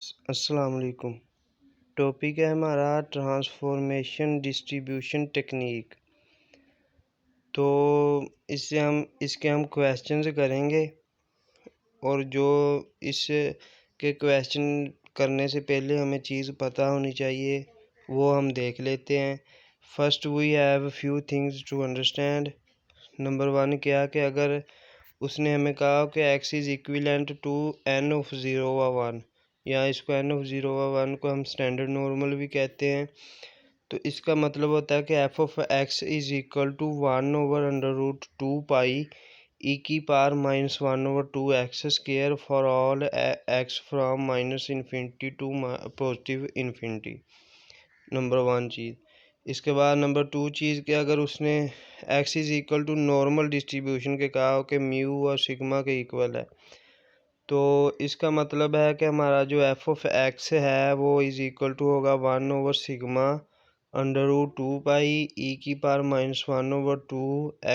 अस्सलाम वालेकुम। टॉपिक है हमारा ट्रांसफॉर्मेशन डिस्ट्रीब्यूशन टेक्निक। तो इसके हम क्वेश्चंस करेंगे और जो इस के क्वेश्चन करने से पहले हमें चीज़ पता होनी चाहिए वो हम देख लेते हैं। First we have few things to understand. Number 1 क्या कि अगर उसने हमें कहा कि x is equivalent to n of 0 व 1, या इसको n ऑफ 0 व 1 को हम स्टैंडर्ड नॉर्मल भी कहते हैं। तो इसका मतलब होता है कि f of x is equal to 1 over under root 2 pi e की power minus 1 over 2 x square for all x from minus infinity to positive infinity. Number 1 चीज़। इसके बाद नंबर 2 चीज़ कि अगर उसने x is equal to normal distribution के कहा हो कि म्यू और सिग्मा के इक्वल है, तो इसका मतलब है कि हमारा जो f ऑफ x है वो इज़ इक्वल टू होगा 1 ओवर सिग्मा अंडर रूट 2 पाई ई की power minus 1 over 2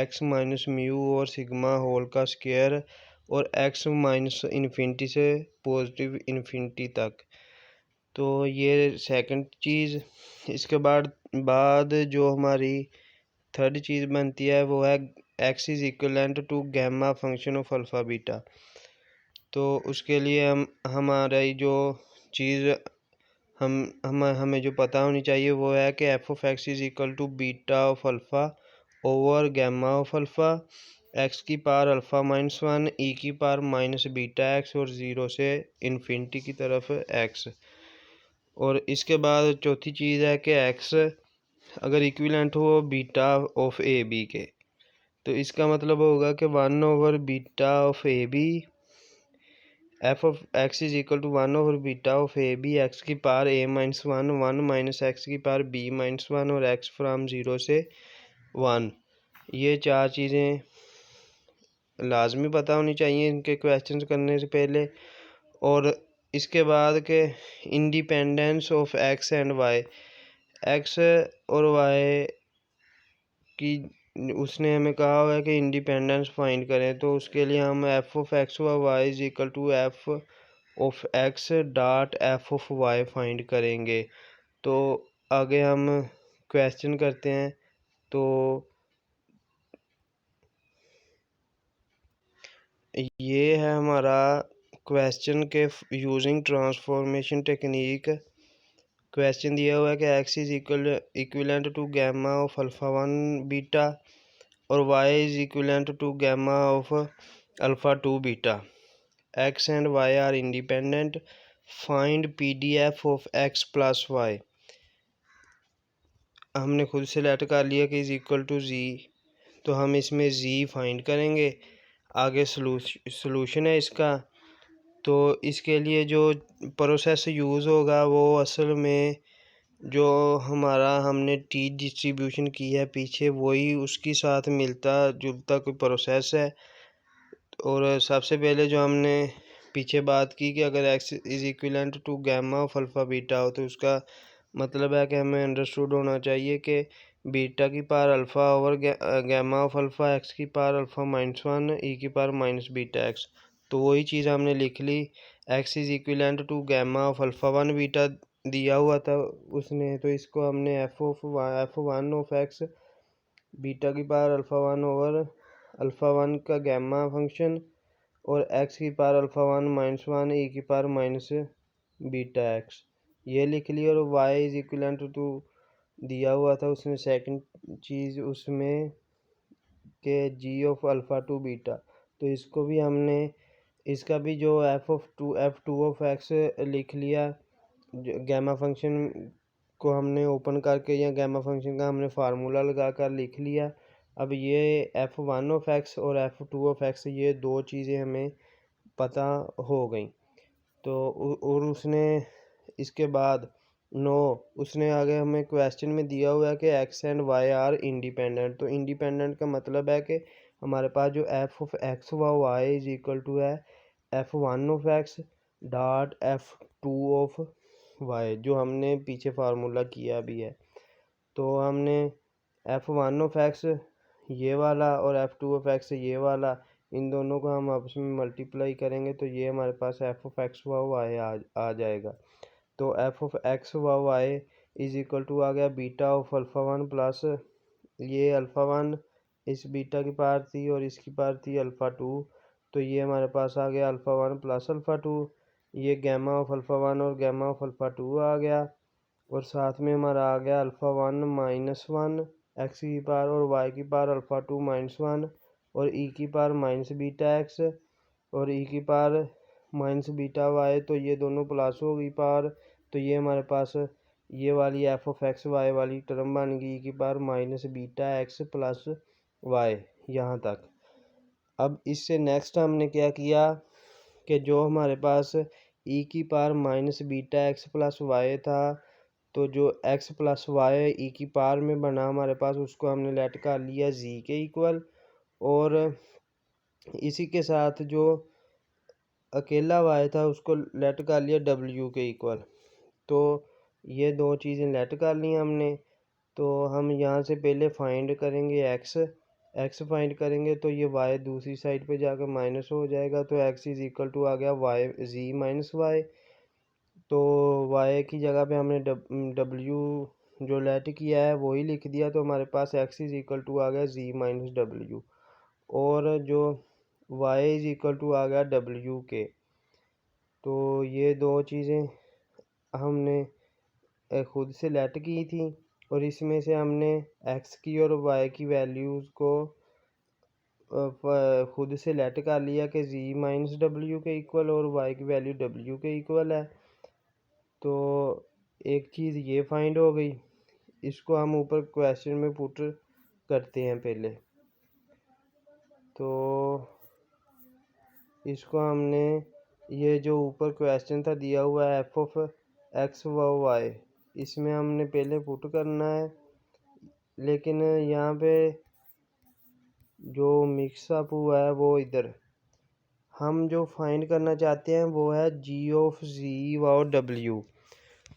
x minus mu और सिग्मा होल का स्क्वायर और x माइनस इन्फिनिटी से पॉजिटिव इन्फिनिटी तक। तो ये सेकंड चीज़। इसके बाद जो हमारी थर्ड चीज़ बनती है वो है x is equivalent to gamma function of alpha beta. तो उसके लिए हमारी जो चीज़ हमें जो पता होनी चाहिए वो है कि f of x is equal to beta of alpha over gamma of alpha x की पावर अल्फ़ा माइनस 1 e की पावर माइनस बीटा x और 0 से इन्फिनिटी की तरफ x। और इसके बाद चौथी चीज़ है कि x अगर इक्विवेलेंट हो बीटा ऑफ ए बी के, तो इसका मतलब होगा कि 1 over beta of a b f of x is equal to 1 over beta of a b x की power a minus 1 1 minus x की पावर b माइनस 1 और x फ्राम 0 से 1। ये चार चीज़ें लाजमी पता होनी चाहिए इनके क्वेश्चंस करने से पहले। और इसके बाद के independence of x and y, x और y की उसने हमें कहा हुआ है कि इंडिपेंडेंस फाइंड करें, तो उसके लिए हम f ऑफ x व y is equal to f of x dot f of y find करेंगे। तो आगे हम क्वेश्चन करते हैं। तो ये है हमारा क्वेश्चन के यूजिंग ट्रांसफॉर्मेशन टेक्निक। क्वेश्चन दिया हुआ है कि x is equivalent to gamma of alpha 1 beta और y is equivalent to gamma of alpha 2 beta. x and y are independent. Find PDF of x plus y। हमने खुद select कर लिया कि इज इक्वल टू z, तो हम इसमें z find करेंगे। आगे सॉल्यूशन है इसका। तो इसके लिए जो प्रोसेस यूज़ होगा वो असल में जो हमारा हमने टी डिस्ट्रीब्यूशन की है पीछे वही उसके साथ मिलता जुलता कोई प्रोसेस है। और सबसे पहले जो हमने पीछे बात की कि अगर x is equivalent to gamma of alpha beta हो, तो उसका मतलब है कि हमें अंडरस्टूड होना चाहिए कि बीटा की power alpha over gamma of alpha x की पावर अल्फ़ा माइनस 1 ई की पावर माइनस बीटा एक्स। तो वही चीज़ हमने लिख ली। x is equivalent to gamma of alpha 1 beta दिया हुआ था उसने, तो इसको हमने f1 ऑफ x बीटा की पावर अल्फ़ा 1 ओवर अल्फ़ा 1 का गैमा फंक्शन और x की पावर अल्फ़ा 1 माइनस 1 e की पावर माइनस बीटा x ये लिख लिया। और y इज इक्वलेंट टू दिया हुआ था उसने सेकंड चीज़ उसमें के g ऑफ अल्फ़ा 2 बीटा, तो इसको भी हमने इसका भी जो f2 ऑफ x लिख लिया। गैमा फंक्शन को हमने ओपन करके या गैमा फंक्शन का हमने फार्मूला लगा कर लिख लिया। अब ये f1 ऑफ x और f2 ऑफ x ये दो चीज़ें हमें पता हो गई। तो और उसने इसके बाद उसने आगे हमें क्वेश्चन में दिया हुआ है कि x and y are independent. तो इंडिपेंडेंट का मतलब है कि हमारे पास जो f ऑफ x व y इज इक्वल टू है f1 of x dot f2 of y, जो हमने पीछे फार्मूला किया भी है। तो हमने f1 ऑफ x ये वाला और f2 ऑफ x ये वाला इन दोनों को हम आपस में मल्टीप्लाई करेंगे तो ये हमारे पास एफ ऑफ एक्स वाई आ जाएगा। तो f of x y is equal to आ गया beta of alpha one plus ये अल्फ़ा वन इस बीटा की पावर थी और इसकी पावर थी अल्फ़ा टू, तो ये हमारे पास आ गया alpha one plus alpha to, ये गैमा ऑफ अल्फ़ा वन और गैमा ऑफ अल्फ़ा टू आ गया, और साथ में हमारा आ गया alpha one minus one x की पावर और वाई की power alpha two minus one और ई की पावर माइनस बीटा एक्स और ई की पावर माइनस बीटा वाई, तो ये दोनों प्लस हो गई पावर, तो ये हमारे पास ये वाली एफ ऑफ एक्स वाई वाली टर्म बन गई की power minus beta x plus y यहाँ तक। अब इससे नेक्स्ट हमने क्या किया कि जो हमारे पास ई की power minus beta x plus y था, तो जो एक्स प्लस वाई ई की पावर में बना हमारे पास, उसको हमने लेट कर लिया जी के इक्वल, और इसी के साथ जो अकेला वाई था उसको लेट कर लिया डब्ल्यू के इक्वल। तो ये दो चीज़ें लेट कर ली हमने। तो हम यहाँ से पहले फाइंड करेंगे एक्स फाइंड करेंगे, तो ये वाई दूसरी साइड पे जाकर माइनस हो जाएगा, तो एक्स इज इक्वल टू आ गया वाई जी माइनस वाई। तो वाई की जगह पे हमने डब्ल्यू जो लेट किया है वही लिख दिया, तो हमारे पास एक्स इज इक्वल टू आ गया जी माइनस डब्ल्यू, और जो वाई इज इक्वल टू आ गया डब्ल्यू के। तो ये दो चीज़ें हमने खुद से लेट की थी, और इसमें से हमने एक्स की और वाई की वैल्यूज़ को खुद से लेट कर लिया कि जी माइनस डब्ल्यू के इक्वल और वाई की वैल्यू डब्ल्यू के इक्वल है। तो एक चीज़ ये फाइंड हो गई, इसको हम ऊपर क्वेश्चन में पुट करते हैं पहले। तो इसको हमने ये जो ऊपर क्वेश्चन था दिया हुआ है एफ ऑफ एक्स व वाई, इसमें हमने पहले पुट करना है, लेकिन यहाँ पे जो मिक्सअप हुआ है वो इधर हम जो फाइंड करना चाहते हैं वो है जी ऑफ जी व डब्ल्यू।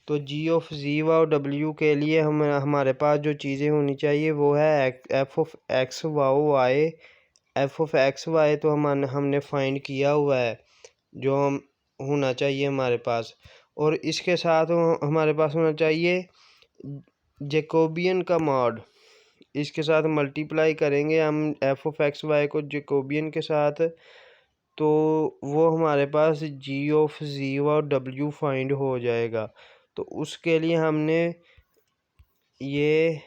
तो जी ऑफ जी व डब्ल्यू के लिए हमारे पास जो चीज़ें होनी चाहिए वो है एफ ऑफ एक्स वाओ y. F of x y तो हमने फाइंड किया हुआ है, जो हम होना चाहिए हमारे पास, और इसके साथ हमारे पास होना चाहिए जैकोबियन का मॉड। इसके साथ मल्टीप्लाई करेंगे हम एफ ऑफ एक्स वाई को जैकोबियन के साथ, तो वो हमारे पास जी ऑफ जी व डब्ल्यू फाइंड हो जाएगा। तो उसके लिए हमने ये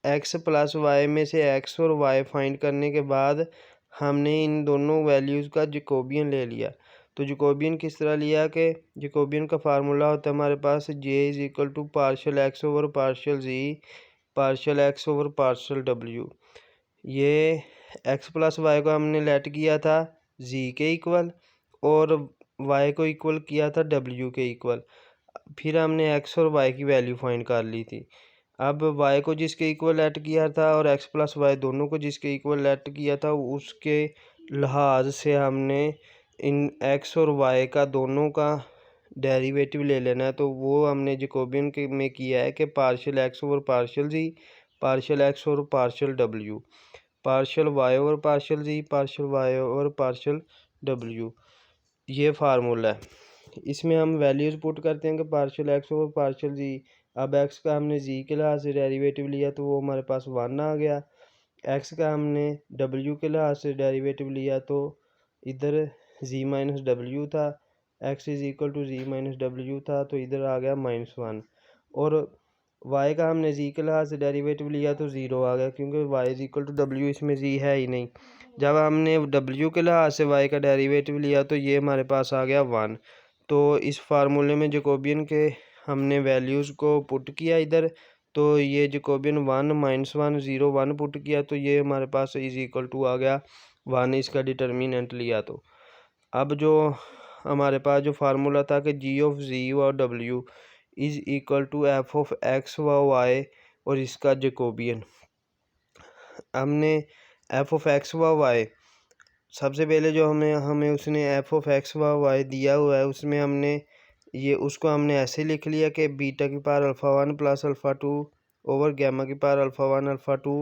एक्स प्लस वाई में से एक्स और वाई फाइंड करने के बाद हमने इन दोनों वैल्यूज़ का जैकोबियन ले लिया। तो जैकोबियन किस तरह लिया कि जैकोबियन का फार्मूला होता है हमारे पास J is equal to partial x over partial g partial x over partial डब्ल्यू। ये एक्स प्लस वाई को हमने लेट किया था जी के इक्वल और वाई को इक्वल किया था डब्ल्यू के इक्वल। फिर हमने एक्स और वाई की वैल्यू फाइंड कर ली थी। अब वाई को जिसके इक्वल लेट किया था और एक्स प्लस वाई दोनों को जिसके इक्वल लेट किया था, उसके लिहाज से हमने इन एक्स और वाई का दोनों का डेरिवेटिव ले लेना है। तो वो हमने जैकोबियन के में किया है कि partial x over partial g partial x over partial W partial Y over partial g partial Y over partial डब्ल्यू, ये फार्मूला है। इसमें हम वैल्यूज़ पुट करते हैं कि पार्शियल एक्स ओवर पार्शियल जी, अब एक्स का हमने जी के लिहाज से डेरिवेटिव लिया तो वो हमारे पास वन आ गया। एक्स का हमने डब्ल्यू के लिहाज से डेरिवेटिव लिया तो इधर जी माइनस डब्ल्यू था, x is equal to g minus डब्ल्यू था, तो इधर आ गया माइनस वन। और वाई का हमने जी के लिहाज से डेरिवेटिव लिया तो ज़ीरो आ गया, क्योंकि वाई इज इक्वल टू डब्ल्यू, इसमें जी है ही नहीं। जब हमने डब्ल्यू के लिहाज से वाई का डेरिवेटिव लिया तो ये हमारे पास आ गया वन। तो इस फार्मूले में जैकोबियन के हमने वैल्यूज़ को पुट किया इधर, तो ये Jacobian one minus one zero one put किया, तो ये हमारे पास इज इक्वल टू आ गया वन, इसका डिटर्मिनेंट लिया। तो अब जो हमारे पास जो फार्मूला था कि जी ऑफ जी व डब्ल्यू is equal to f of x व वाई और इसका जैकोबियन, हमने एफ ऑफ एक्स व वाई सबसे पहले जो हमें उसने एफ ऑफ एक्स व वाई दिया हुआ है उसमें हमने ये उसको हमने ऐसे लिख लिया कि बीटा की power alpha one plus alpha two over gamma की power alpha one alpha two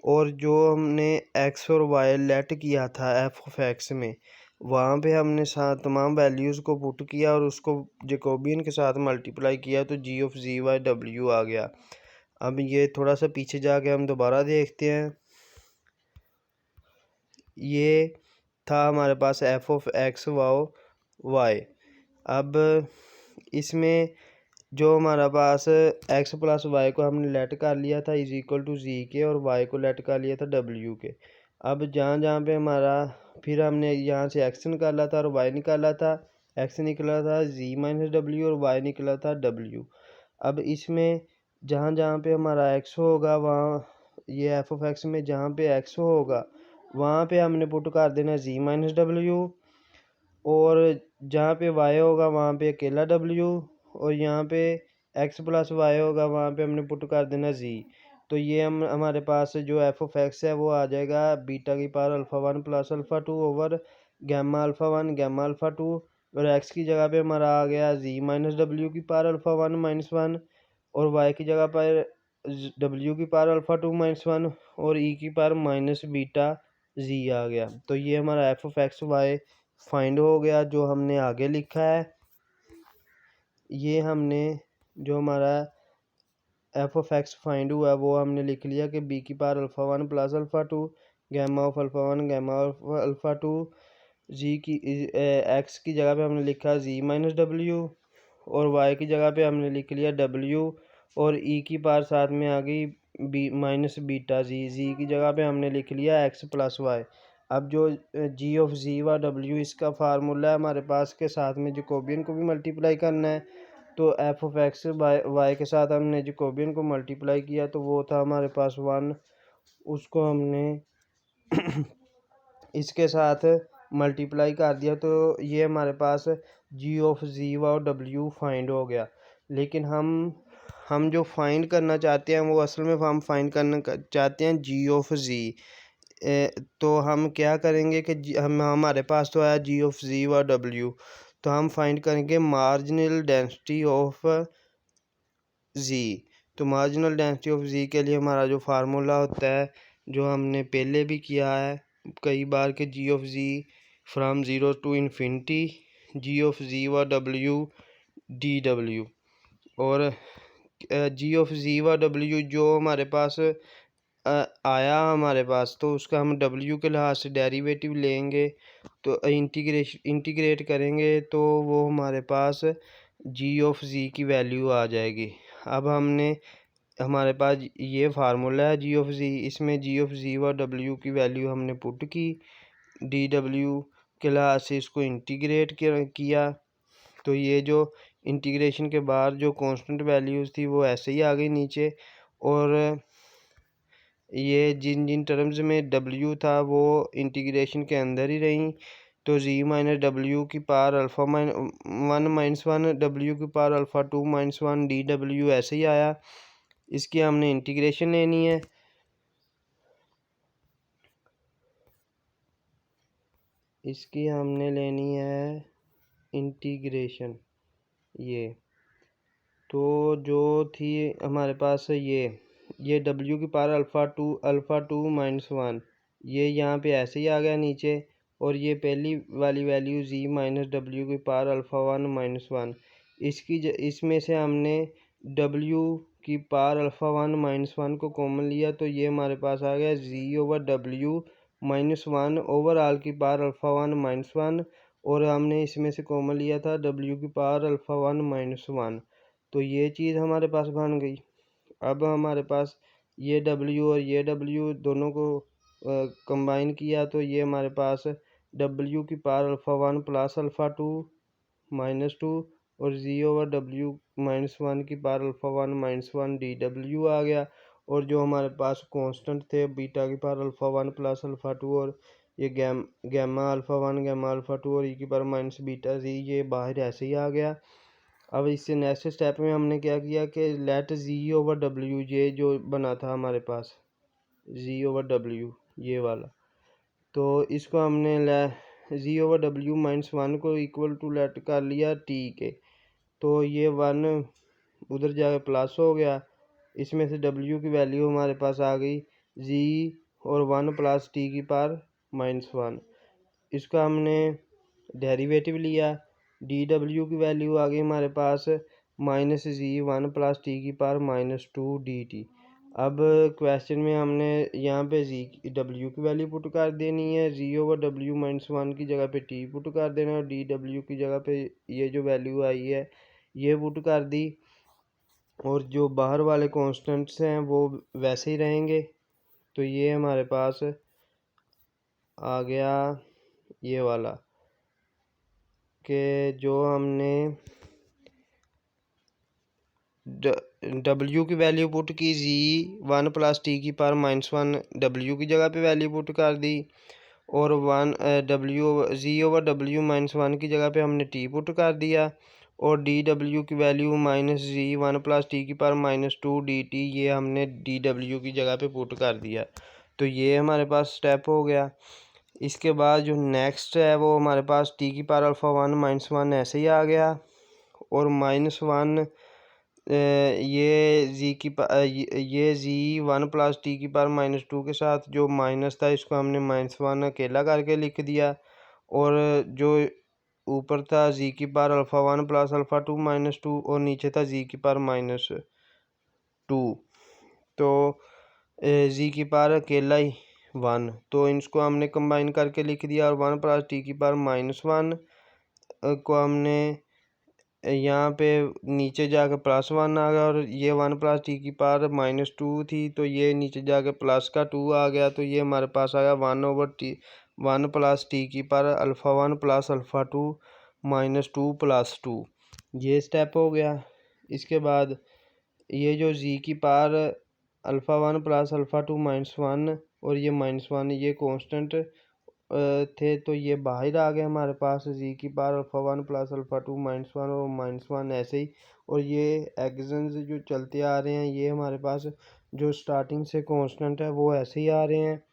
और जो हमने एक्स और वाई लेट किया था एफ ऑफ एक्स में, वहाँ पे हमने साथ तमाम वैल्यूज़ को पुट किया और उसको जैकोबियन के साथ मल्टीप्लाई किया तो जी ऑफ जी वाई डब्ल्यू आ गया। अब ये थोड़ा सा पीछे जाके हम दोबारा देखते हैं। ये था हमारे पास एफ ऑफ एक्स वाई। अब इसमें जो हमारा पास एक्स प्लस वाई को हमने लेट कर लिया था इज इक्वल टू जी के, और वाई को लेट कर लिया था डब्ल्यू के। अब जहाँ जहाँ पे हमारा, फिर हमने यहाँ से एक्स निकाला था और वाई निकाला था। एक्स निकला था जी माइनस डब्ल्यू और वाई निकला था डब्ल्यू। अब इसमें जहाँ जहाँ पे हमारा एक्स होगा, वहाँ ये एफ ऑफ एक्स में जहाँ पे एक्स होगा वहाँ पे हमने पुट कर देना जी माइनस डब्ल्यू, और जहाँ पे वाई होगा वहाँ पे अकेला डब्ल्यू, और यहाँ पे एक्स प्लस वाई होगा वहाँ पे हमने पुट कर देना जी। तो ये हमारे पास जो एफ ऑफ एक्स है वो आ जाएगा बीटा की power alpha one plus alpha two over gamma alpha one gamma alpha two, और एक्स की जगह पे हमारा आ गया जी माइनस डब्ल्यू की power alpha one minus one, और वाई की जगह पर डब्ल्यू की power alpha two minus one, और ई की पावर माइनस बीटा जी आ गया। तो ये हमारा f of x y find हो गया। जो हमने आगे लिखा है, ये हमने जो हमारा एफ ऑफ एक्स फाइंड हुआ है वो हमने लिख लिया कि बी की power alpha one plus alpha two gamma of alpha one gamma of alpha two, g की एक्स की जगह पे हमने लिखा जी माइनस डब्ल्यू, और वाई की जगह पे हमने लिख लिया डब्ल्यू, और ई की पावर साथ में आ गई बी माइनस बीटा जी। जी की जगह पे हमने लिख लिया एक्स प्लस वाई। अब जो जी ऑफ जी व डब्ल्यू इसका फार्मूला है हमारे पास, के साथ में जैकोबियन को भी मल्टीप्लाई करना है। तो एफ ऑफ एक्स वाई के साथ हमने जैकोबियन को मल्टीप्लाई किया तो वो था हमारे पास वन, उसको हमने इसके साथ मल्टीप्लाई कर दिया तो ये हमारे पास जी ऑफ जी व डब्ल्यू फाइंड हो गया। लेकिन हम जो फाइंड करना चाहते हैं वो असल में हम फाइंड करना चाहते हैं जी ऑफ जी। तो हम क्या करेंगे कि हमारे पास तो आया जी ऑफ जी व डब्ल्यू, तो हम फाइंड करेंगे मार्जिनल डेंसिटी ऑफ जी। तो मार्जिनल डेंसिटी ऑफ जी के लिए हमारा जो फार्मूला होता है, जो हमने पहले भी किया है कई बार, के g of g from zero to infinity g of g व डब्ल्यू डी डब्ल्यू, और जी ऑफ जी व डब्ल्यू जो हमारे पास आया हमारे पास, तो उसका हम डब्ल्यू के लिहाज से डेरिवेटिव लेंगे तो इंटीग्रेट करेंगे तो वो हमारे पास जी ऑफ जी की वैल्यू आ जाएगी। अब हमारे पास ये फार्मूला है जी ऑफ जी, इसमें जी ऑफ जी व डब्ल्यू की वैल्यू हमने पुट की, डी डब्ल्यू के लिहाज से इसको इंटीग्रेट किया। तो ये जो इंटीग्रेशन के बाद जो कांस्टेंट वैल्यूज़ थी वो ऐसे ही आ गई नीचे, और ये जिन जिन टर्म्स में डब्ल्यू था वो इंटीग्रेशन के अंदर ही रही। तो जी माइनस डब्ल्यू की power alpha one minus one, डब्ल्यू की power alpha two minus one, D डब्ल्यू ऐसे ही आया। इसकी हमने इंटीग्रेशन लेनी है। इसकी हमने लेनी है इंटीग्रेशन। ये तो जो थी हमारे पास ये डब्ल्यू की power alpha two minus one, ये यहाँ पे ऐसे ही आ गया नीचे, और ये पहली वाली वैल्यू जी माइनस डब्ल्यू की power alpha one minus one, इसमें से हमने डब्ल्यू की power alpha one minus one को कॉमन लिया तो ये हमारे पास आ गया G over W minus one overall की power alpha one minus one, और हमने इसमें से कॉमन लिया था डब्ल्यू की power alpha one minus one. तो ये चीज़ हमारे पास बन गई। अब हमारे पास ये डब्ल्यू और ये डब्ल्यू दोनों को कंबाइन किया तो ये हमारे पास डब्ल्यू की power alpha one plus alpha two minus two, और G over W minus one की power alpha one minus one D W आ गया। और जो हमारे पास कांस्टेंट थे बीटा की power alpha one plus alpha two, और ये gamma alpha one gamma alpha two, और ई की पावर माइनस बीटा जी, ये बाहर ऐसे ही आ गया। अब इससे नेक्स्ट स्टेप में हमने क्या किया कि लेट जी ओवर डब्ल्यू, ये जो बना था हमारे पास जी ओवर डब्ल्यू ये वाला, तो इसको हमने जी ओवर डब्ल्यू माइनस वन को इक्वल टू लेट कर लिया टी के, तो ये वन उधर जाके प्लस हो गया। इसमें से डब्ल्यू की वैल्यू हमारे पास आ गई जी और 1 प्लस टी की पावर -1। इसका हमने डेरिवेटिव लिया, डी डब्ल्यू की वैल्यू आ गई हमारे पास -जी 1 प्लस टी की पावर -2 डी टी। अब क्वेश्चन में हमने यहाँ पे जी डब्ल्यू की वैल्यू पुट कर देनी है, जी ओवर डब्ल्यू -1 की जगह पे टी पुट कर देना है और डी डब्ल्यू की जगह पे ये जो वैल्यू आई है ये पुट कर दी, और जो बाहर वाले कॉन्स्टेंट्स हैं वो वैसे ही रहेंगे। तो ये हमारे पास आ गया ये वाला कि जो हमने डब्ल्यू की वैल्यू पुट की जी 1 प्लस टी की पावर -1 डब्ल्यू की जगह पे वैल्यू पुट कर दी, और जी ओवर डब्ल्यू -1 की जगह पे हमने टी पुट कर दिया, और डी डब्ल्यू की वैल्यू -जी 1 प्लस टी की पावर -2 डी टी ये हमने डी डब्ल्यू की जगह पे पुट कर दिया। तो ये हमारे पास स्टेप हो गया। इसके बाद जो नेक्स्ट है वो हमारे पास टी की पावर α1 -1 ऐसे ही आ गया, और -1 ये जी 1 प्लस टी की पावर -2 के साथ जो माइनस था इसको हमने -1 अकेला करके लिख दिया, और जो ऊपर था जी की पावर α1 प्लस α2 -2 और नीचे था जी की पावर -2। तो जी की पावर अकेला ही 1, तो इसको हमने कंबाइन करके लिख दिया, और 1 प्लस टी की पावर -1 को हमने यहाँ पे नीचे जाकर +1 आ गया, और ये 1 प्लस टी की पावर -2 थी तो ये नीचे जाकर प्लस का 2 आ गया, तो ये हमारे पास आ गया 1 प्लस टी की पावर α1 प्लस α2 -2 + 2। ये स्टेप हो गया। इसके बाद ये जो जी की पावर α1 प्लस α2 -1 और ये -1 ये कांस्टेंट थे, तो ये बाहर आ गए हमारे पास जी की पावर α1 प्लस α2 -1 और -1 ऐसे ही, और ये एग्जन्स जो चलते आ रहे हैं ये हमारे पास जो स्टार्टिंग से कांस्टेंट है वो ऐसे ही आ रहे हैं।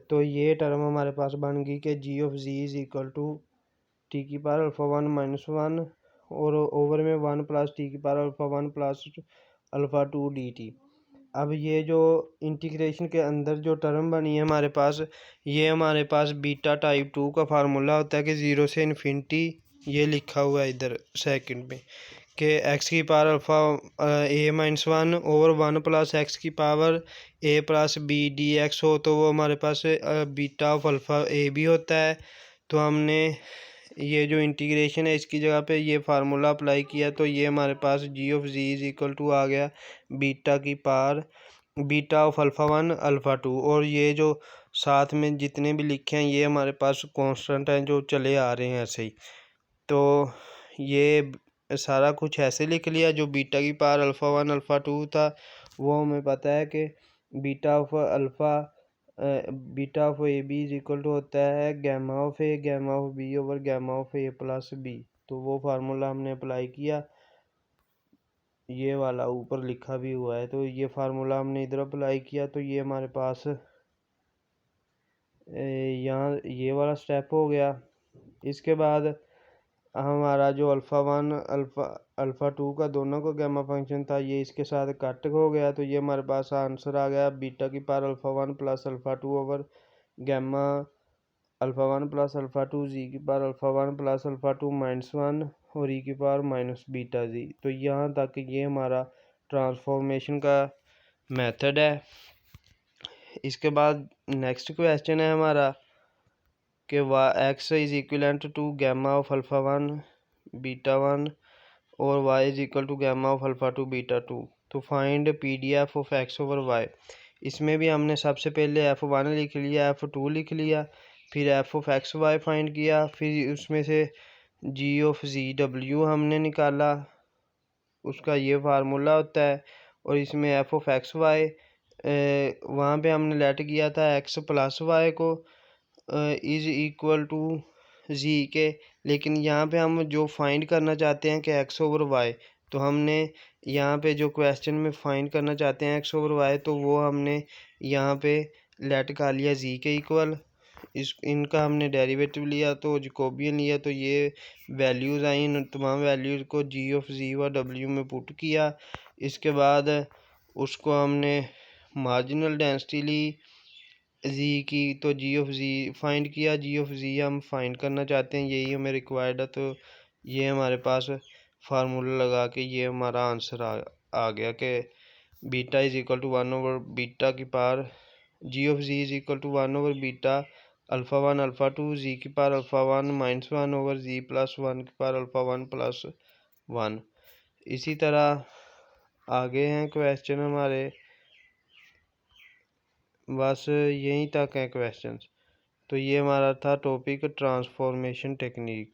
तो ये टर्म हमारे पास बन गई कि G of G is equal to T की पावर α1 -1 और ओवर में 1 प्लस टी की पावर α1 प्लस α2 डी टी। अब ये जो इंटीग्रेशन के अंदर जो टर्म बनी है हमारे पास, ये हमारे पास बीटा टाइप 2 का फार्मूला होता है कि 0 से इन्फिनिटी, ये लिखा हुआ है इधर सेकंड में कि एक्स की power α a-1 over 1 plus X की power a plus B D X हो, तो वो हमारे पास बीटा ऑफ अल्फ़ा ए भी होता है। तो हमने ये जो इंटीग्रेशन है इसकी जगह पे ये फार्मूला अप्लाई किया, तो ये हमारे पास G of G is equal to आ गया बीटा की पावर बीटा ऑफ α1 α2, और ये जो साथ में जितने भी लिखे हैं ये हमारे पास कांस्टेंट हैं जो चले आ रहे हैं ऐसे ही। तो ये सारा कुछ ऐसे लिख लिया, जो बीटा की पावर α1 α2 था वो हमें पता है कि beta of a b is equal to होता है gamma of a gamma of b over gamma of a plus b. तो वो फार्मूला हमने अप्लाई किया, ये वाला ऊपर लिखा भी हुआ है, तो ये फार्मूला हमने इधर अप्लाई किया, तो ये हमारे पास यहाँ ये वाला स्टेप हो गया। इसके बाद हमारा जो α1 α2 का दोनों का गैमा फंक्शन था ये इसके साथ कट हो गया, तो ये हमारे पास आंसर आ गया बीटा की power α1 plus α2 over gamma α1 plus α2 G की पावर α1 प्लस α2 -1 और ई की पावर -बीटा जी। तो यहाँ तक ये हमारा ट्रांसफॉर्मेशन का मेथड है। इसके बाद नेक्स्ट क्वेश्चन है हमारा कि X is equivalent to gamma of α1 β1 और y is equal to gamma of α2 β2। तो find PDF of x over y। इसमें भी हमने सबसे पहले f1 लिख लिया, f2 लिख लिया, फिर f of x y find किया, फिर उसमें से g ऑफ जी डब्ल्यू हमने निकाला, उसका ये फार्मूला होता है, और इसमें f ऑफ एक्स वाई वहाँ पे हमने लेट किया था x प्लस वाई को इज इक्वल टू जी के, लेकिन यहाँ पे हम जो फाइंड करना चाहते हैं कि x ओवर वाई, तो हमने यहाँ पे जो क्वेश्चन में फाइंड करना चाहते हैं x ओवर वाई, तो वो हमने यहाँ पे लेट कर लिया जी के इक्वल, इनका हमने डेरिवेटिव लिया तो जैकोबियन लिया, तो ये वैल्यूज़ आई, इन तमाम वैल्यूज़ को जी ऑफ जी व डब्ल्यू में पुट किया। इसके बाद उसको हमने मार्जिनल डेंसिटी जी की, तो जी ऑफ जी फाइंड किया। जी ऑफ जी हम फाइंड करना चाहते हैं, यही हमें रिक्वायर्ड है। तो ये हमारे पास फार्मूला लगा के ये हमारा आंसर आ गया कि beta is equal to 1 over beta की power G of G is equal to 1 over beta alpha 1 alpha 2 G की power alpha 1 -1 over G plus 1 की पावर अल्फ़ा 1 प्लस 1। इसी तरह आगे हैं क्वेश्चन हमारे, बस यहीं तक हैं क्वेश्चंस। तो ये हमारा था टॉपिक ट्रांसफॉर्मेशन टेक्निक।